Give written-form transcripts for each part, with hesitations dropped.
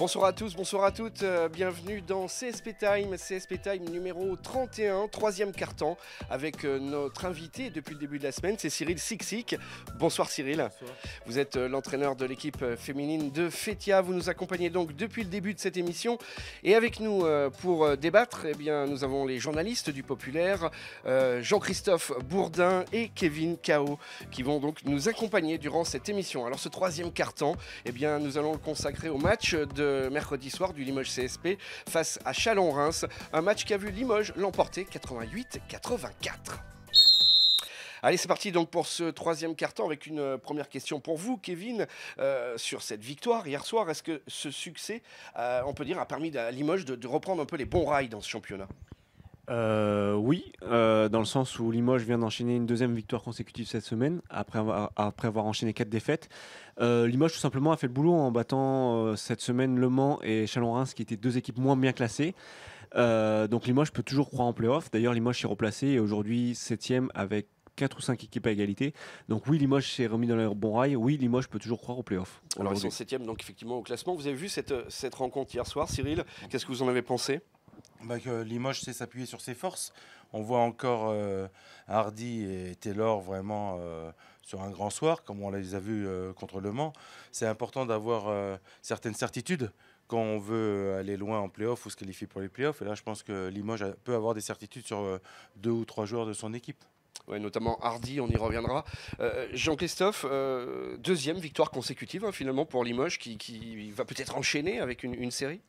Bonsoir à tous, bonsoir à toutes, bienvenue dans CSP Time numéro 31, troisième quart-temps, avec notre invité depuis le début de la semaine, c'est Cyril Siksik. Bonsoir Cyril. Bonsoir. Vous êtes l'entraîneur de l'équipe féminine de Fétia, vous nous accompagnez donc depuis le début de cette émission. Et avec nous pour débattre, eh bien, nous avons les journalistes du Populaire, Jean-Christophe Bourdin et Kevin Cao, qui vont donc nous accompagner durant cette émission. Alors ce troisième quart-temps, eh bien, nous allons le consacrer au match de mercredi soir du Limoges CSP face à Chalon-Reims, un match qui a vu Limoges l'emporter 88-84. Allez, c'est parti donc pour ce troisième quart-temps avec une première question pour vous, Kevin, sur cette victoire hier soir. Est-ce que ce succès, on peut dire, a permis à Limoges de reprendre un peu les bons rails dans ce championnat ? Oui, dans le sens où Limoges vient d'enchaîner une deuxième victoire consécutive cette semaine, après avoir enchaîné 4 défaites. Limoges tout simplement a fait le boulot en battant cette semaine Le Mans et Chalon-Reims, qui étaient deux équipes moins bien classées. Donc Limoges peut toujours croire en play-off. D'ailleurs, Limoges s'est replacé et aujourd'hui 7e avec 4 ou 5 équipes à égalité. Donc oui, Limoges s'est remis dans les bons rails. Oui, Limoges peut toujours croire au play-off. Alors ils sont 7e donc effectivement au classement. Vous avez vu cette rencontre hier soir, Cyril ? Qu'est-ce que vous en avez pensé ? Que Limoges sait s'appuyer sur ses forces. On voit encore Hardy et Taylor vraiment sur un grand soir, comme on les a vus contre Le Mans. C'est important d'avoir certaines certitudes quand on veut aller loin en play-off ou se qualifier pour les play-offs. Et là, je pense que Limoges peut avoir des certitudes sur 2 ou 3 joueurs de son équipe. Ouais, notamment Hardy, on y reviendra. Jean-Christophe, deuxième victoire consécutive finalement pour Limoges qui va peut-être enchaîner avec une série.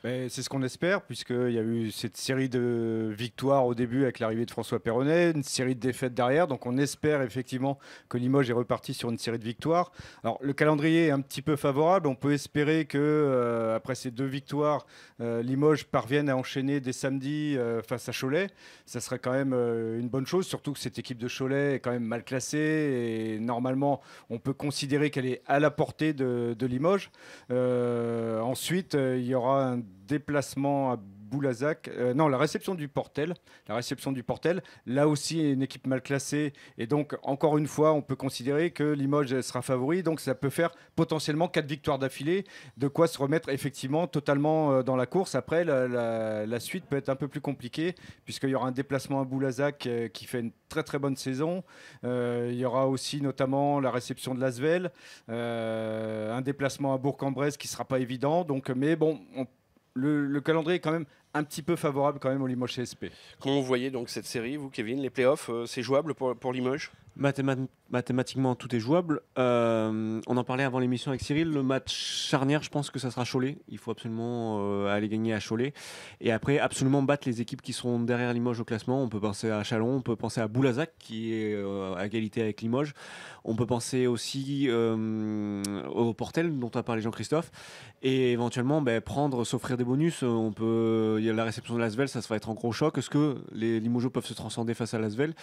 C'est ce qu'on espère, puisqu'il y a eu cette série de victoires au début avec l'arrivée de François Perronnet, une série de défaites derrière. Donc on espère effectivement que Limoges est reparti sur une série de victoires. Alors le calendrier est un petit peu favorable. On peut espérer que après ces 2 victoires, Limoges parvienne à enchaîner dès samedi face à Cholet. Ça serait quand même une bonne chose, surtout que cette équipe de Cholet est quand même mal classée. Et normalement, on peut considérer qu'elle est à la portée de Limoges. Ensuite, il y aura un déplacement à Boulazac, la réception du Portel. Là aussi, une équipe mal classée. Et donc, encore une fois, on peut considérer que Limoges sera favori. Donc, ça peut faire potentiellement 4 victoires d'affilée. De quoi se remettre effectivement totalement dans la course. Après, la suite peut être un peu plus compliquée, puisqu'il y aura un déplacement à Boulazac qui fait une très très bonne saison. Il y aura aussi notamment la réception de l'Asvel. Un déplacement à Bourg-en-Bresse qui ne sera pas évident. Donc, mais bon, le calendrier est quand même un petit peu favorable quand même au Limoges CSP. Comment vous voyez donc cette série, vous Kevin, les playoffs, c'est jouable pour Limoges ? Mathématiquement, tout est jouable. On en parlait avant l'émission avec Cyril. Le match charnière, je pense que ça sera Cholet. Il faut absolument aller gagner à Cholet. Et après, absolument battre les équipes qui seront derrière Limoges au classement. On peut penser à Chalon, on peut penser à Boulazac, qui est à égalité avec Limoges. On peut penser aussi au Portel, dont a parlé Jean-Christophe. Et éventuellement, s'offrir des bonus. Il y a la réception de l'Asvel, ça va être un gros choc. Est-ce que les Limogeaux peuvent se transcender face à l'Asvel ?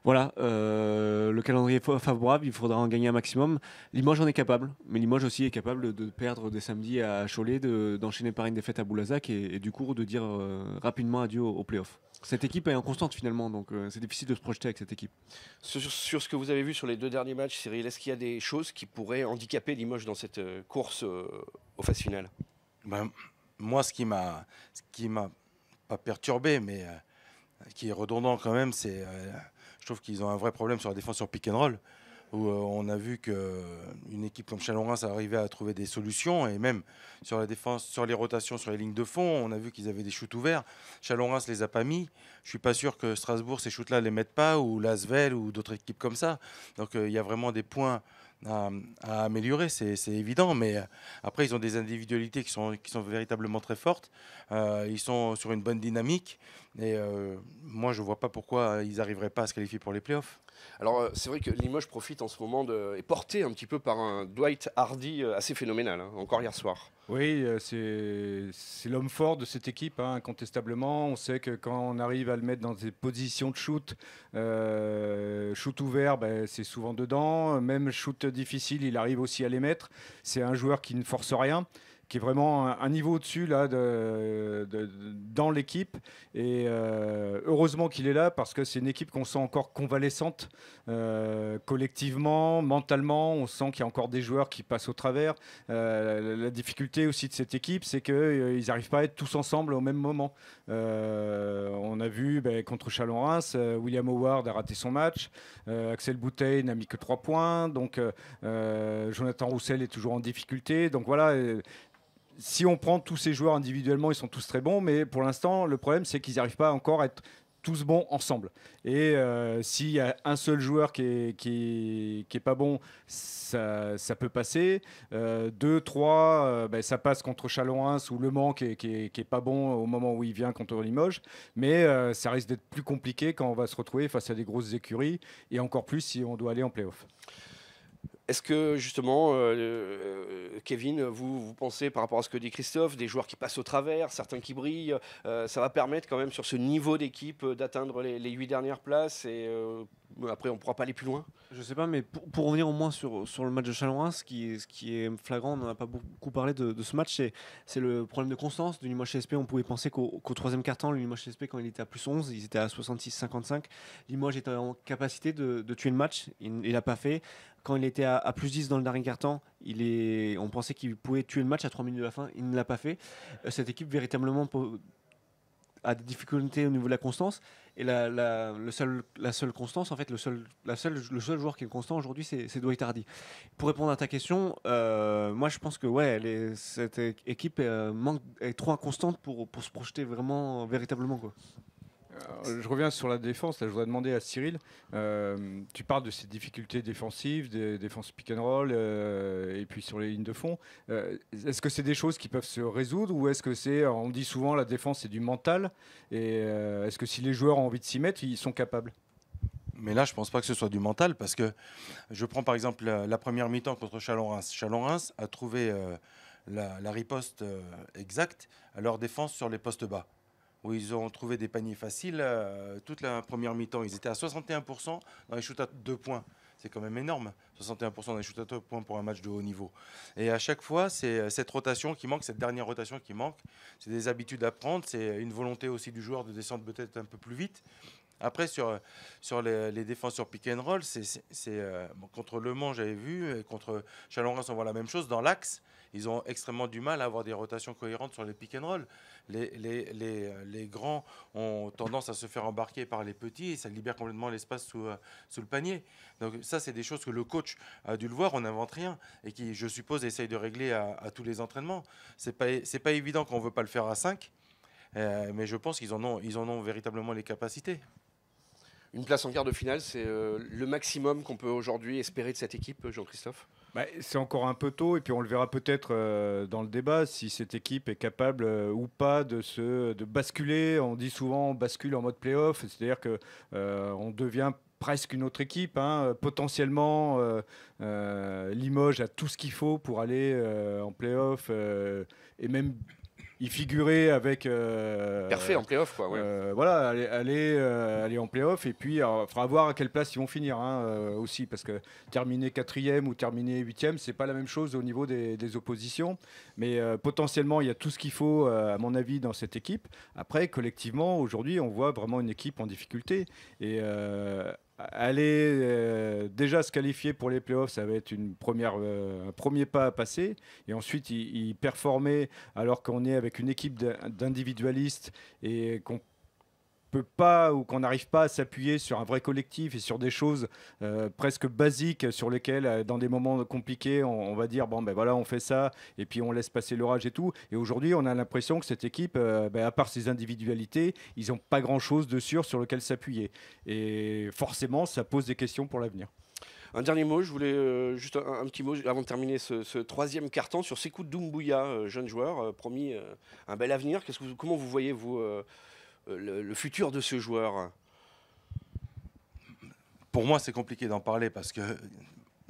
Voilà. Le calendrier est favorable, il faudra en gagner un maximum. Limoges en est capable, mais Limoges aussi est capable de perdre des samedis à Cholet, d'enchaîner par une défaite à Boulazac et du coup de dire rapidement adieu au play-off. Cette équipe est en constante finalement, donc c'est difficile de se projeter avec cette équipe. Sur ce que vous avez vu sur les 2 derniers matchs, Cyril, est-ce qu'il y a des choses qui pourraient handicaper Limoges dans cette course aux phases finales ? Moi, ce qui m'a pas perturbé, mais qui est redondant quand même, c'est je trouve qu'ils ont un vrai problème sur la défense sur pick and roll, où on a vu qu'une équipe comme Chalon-Reims arrivait à trouver des solutions, et même sur la défense, sur les rotations, sur les lignes de fond, on a vu qu'ils avaient des shoots ouverts. Chalon-Reims les a pas mis. Je suis pas sûr que Strasbourg, ces shoots-là, les mettent pas, ou l'Asvel, ou d'autres équipes comme ça. Donc il y a vraiment des points à améliorer, c'est évident, mais après ils ont des individualités qui sont véritablement très fortes. Ils sont sur une bonne dynamique, et moi je vois pas pourquoi ils n'arriveraient pas à se qualifier pour les playoffs. Alors c'est vrai que Limoges profite en ce moment est porté un petit peu par un Dwight Hardy assez phénoménal, encore hier soir. Oui, c'est l'homme fort de cette équipe, incontestablement. On sait que quand on arrive à le mettre dans des positions de shoot ouvert, c'est souvent dedans. Même shoot difficile, il arrive aussi à les mettre. C'est un joueur qui ne force rien, qui est vraiment un niveau au-dessus là, dans l'équipe. Et heureusement qu'il est là parce que c'est une équipe qu'on sent encore convalescente collectivement, mentalement. On sent qu'il y a encore des joueurs qui passent au travers. La difficulté aussi de cette équipe, c'est qu'ils n'arrivent pas à être tous ensemble au même moment. On a vu contre Chalon-Reims, William Howard a raté son match, Axel Bouteille n'a mis que 3 points, donc Jonathan Roussel est toujours en difficulté. Donc voilà. Si on prend tous ces joueurs individuellement, ils sont tous très bons, mais pour l'instant, le problème, c'est qu'ils n'arrivent pas encore à être tous bons ensemble. Et s'il y a un seul joueur qui est pas bon, ça peut passer. 2, 3, ça passe contre Chalon-Reims ou Le Mans qui est pas bon au moment où il vient contre Limoges. Mais ça risque d'être plus compliqué quand on va se retrouver face à des grosses écuries et encore plus si on doit aller en play-off. Est-ce que justement, Kevin, vous pensez par rapport à ce que dit Christophe, des joueurs qui passent au travers, certains qui brillent, ça va permettre quand même sur ce niveau d'équipe d'atteindre les 8 dernières places et après on ne pourra pas aller plus loin? Je sais pas, mais pour revenir au moins sur le match de Chalon-Reims, ce qui est flagrant, on n'en a pas beaucoup parlé de ce match, c'est le problème de constance du Limoges CSP. On pouvait penser qu'au troisième quart-temps, le Limoges CSP, quand il était à plus 11, ils étaient à 66-55. Limoges était en capacité de tuer le match, il l'a pas fait. Quand il était à plus 10 dans le dernier quart-temps, on pensait qu'il pouvait tuer le match à 3 minutes de la fin, il ne l'a pas fait. Cette équipe véritablement a des difficultés au niveau de la constance. Et la seule constance, en fait, le seul joueur qui est constant aujourd'hui, c'est Dwight Hardy. Pour répondre à ta question, moi je pense que cette équipe est trop inconstante pour se projeter véritablement, quoi. Je reviens sur la défense. Là, je voudrais demander à Cyril. Tu parles de ces difficultés défensives, des défenses pick and roll, et puis sur les lignes de fond. Est-ce que c'est des choses qui peuvent se résoudre ou est-ce que on dit souvent la défense c'est du mental et est-ce que si les joueurs ont envie de s'y mettre, ils sont capables? Mais là, je ne pense pas que ce soit du mental parce que je prends par exemple la première mi-temps contre Chalon-Reims. Chalon-Reims a trouvé la riposte exacte à leur défense sur les postes bas, où ils ont trouvé des paniers faciles toute la première mi-temps. Ils étaient à 61% dans les shoots à 2 points. C'est quand même énorme, 61% dans les shoots à 2 points pour un match de haut niveau. Et à chaque fois, c'est cette rotation qui manque, cette dernière rotation qui manque. C'est des habitudes à prendre, c'est une volonté aussi du joueur de descendre peut-être un peu plus vite. Après, sur les défenses sur pick and roll, contre Le Mans, j'avais vu, et contre Chalon-Reims, on voit la même chose. Dans l'axe, ils ont extrêmement du mal à avoir des rotations cohérentes sur les pick and roll. Les grands ont tendance à se faire embarquer par les petits et ça libère complètement l'espace sous le panier. Donc ça, c'est des choses que le coach a dû le voir, on n'invente rien et qui, je suppose, essaye de régler à tous les entraînements. C'est pas évident qu'on ne veut pas le faire à 5, mais je pense qu'ils en ont véritablement les capacités. Une place en quart de finale, c'est le maximum qu'on peut aujourd'hui espérer de cette équipe, Jean-Christophe? C'est encore un peu tôt et puis on le verra peut-être dans le débat si cette équipe est capable ou pas de basculer. On dit souvent on bascule en mode play-off, c'est-à-dire qu'on devient presque une autre équipe. Potentiellement, Limoges a tout ce qu'il faut pour aller en play-off et même y figurer avec parfait en play-off, quoi. Ouais. Voilà, aller en play-off et puis il faudra voir à quelle place ils vont finir aussi parce que terminer 4e ou terminer 8e, c'est pas la même chose au niveau des oppositions, mais potentiellement il y a tout ce qu'il faut à mon avis dans cette équipe. Après, collectivement, aujourd'hui, on voit vraiment une équipe en difficulté et aller déjà se qualifier pour les playoffs, ça va être un premier pas à passer. Et ensuite, y performer alors qu'on est avec une équipe d'individualistes et qu'on peut pas ou qu'on n'arrive pas à s'appuyer sur un vrai collectif et sur des choses presque basiques sur lesquelles, dans des moments compliqués, on va dire bon ben voilà, on fait ça et puis on laisse passer l'orage et tout. Et aujourd'hui, on a l'impression que cette équipe, à part ses individualités, ils n'ont pas grand-chose de sûr sur lequel s'appuyer. Et forcément, ça pose des questions pour l'avenir. Un dernier mot, je voulais juste un petit mot avant de terminer ce troisième carton sur Sékou Doumbouya, jeune joueur, promis un bel avenir. Comment vous voyez, vous, le futur de ce joueur? Pour moi, c'est compliqué d'en parler parce que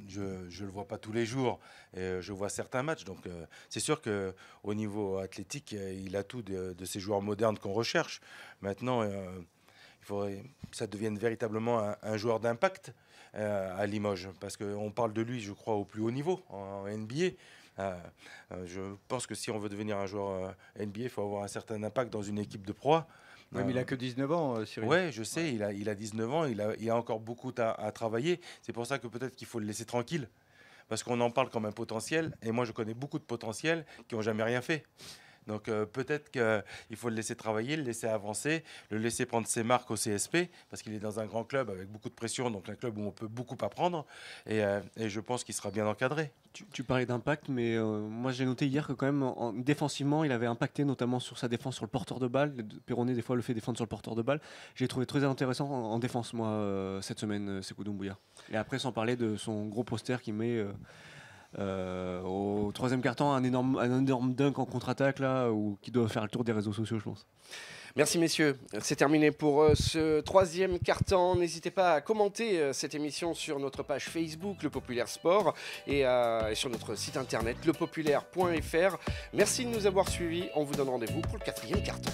je ne le vois pas tous les jours. Et je vois certains matchs. Donc, c'est sûr qu'au niveau athlétique, il a tout de ces joueurs modernes qu'on recherche. Maintenant, il faudrait que ça devienne véritablement un joueur d'impact à Limoges. Parce qu'on parle de lui, je crois, au plus haut niveau, en NBA. Je pense que si on veut devenir un joueur NBA, il faut avoir un certain impact dans une équipe de proie. Ouais, mais il a que 19 ans, Cyril. Oui, je sais, il a 19 ans, il a encore beaucoup à travailler. C'est pour ça que peut-être qu'il faut le laisser tranquille. Parce qu'on en parle comme un potentiel. Et moi, je connais beaucoup de potentiels qui n'ont jamais rien fait. Donc peut-être qu'il faut le laisser travailler, le laisser avancer, le laisser prendre ses marques au CSP, parce qu'il est dans un grand club avec beaucoup de pression, donc un club où on peut beaucoup apprendre. Et je pense qu'il sera bien encadré. Tu parlais d'impact, mais moi j'ai noté hier que quand même défensivement il avait impacté notamment sur sa défense sur le porteur de balle. Perronnet des fois le fait défendre sur le porteur de balle. J'ai trouvé très intéressant en défense moi cette semaine Sékou Doumbouya. Et après sans parler de son gros poster qui met au troisième quart-temps un énorme dunk en contre-attaque là, qui doit faire le tour des réseaux sociaux je pense. Merci messieurs, c'est terminé pour ce troisième quart-temps. N'hésitez pas à commenter cette émission sur notre page Facebook Le Populaire Sport et sur notre site internet lepopulaire.fr. Merci de nous avoir suivis, on vous donne rendez-vous pour le quatrième quart-temps.